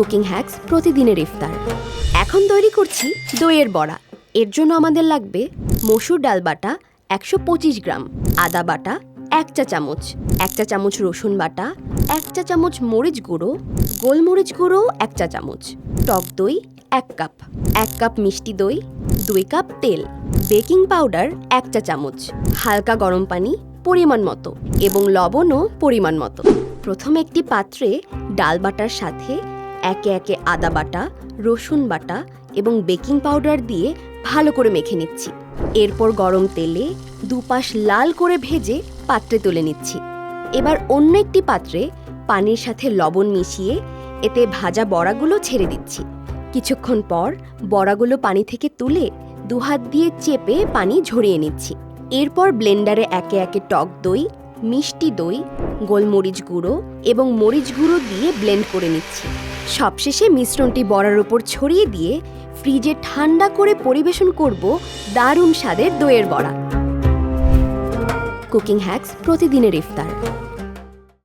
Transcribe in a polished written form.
Cooking hacks প্রতিদিনের ইফতার। এখন তৈরি করছি দইয়ের বড়া। এর জন্য আমাদের লাগবে মসুর ডাল বাটা 125 গ্রাম, আদা বাটা 1 চা চামচ, 1 চা চামচ রসুন বাটা, 1 চা চামচ মরিচ গুঁড়ো, গোলমরিচ গুঁড়ো 1 চা চামচ, টক দই 1 কাপ, 1 কাপ মিষ্টি দই, 2 কাপ তেল, বেকিং পাউডার 1 চা চামচ, হালকা গরম পানি পরিমাণ মতো এবং লবণও পরিমাণ মতো। প্রথমে একটি পাত্রে ডাল বাটার সাথে একে একে আদা বাটা, রসুন বাটা এবং বেকিং পাউডার দিয়ে ভালো করে মেখে নিচ্ছি। এরপর গরম তেলে দুপাশ লাল করে ভেজে পাত্রে তুলে নিচ্ছি। এবার অন্য একটি পাত্রে পানির সাথে লবণ মিশিয়ে এতে ভাজা বড়াগুলো ছেড়ে দিচ্ছি। কিছুক্ষণ পর বড়াগুলো পানি থেকে তুলে দুহাত দিয়ে চেপে পানি ঝরিয়ে নিচ্ছি। এরপর ব্লেন্ডারে একে একে টক দই, মিষ্টি দই, গোলমরিচ গুঁড়ো এবং মরিচ গুঁড়ো দিয়ে ব্লেন্ড করে নিচ্ছি। সবশেষে মিশ্রণটি বড়ার উপর ছড়িয়ে দিয়ে ফ্রিজে ঠান্ডা করে পরিবেশন করব দারুণ স্বাদের দইয়ের বড়া। কুকিং হ্যাক্স প্রতিদিনের ইফতার।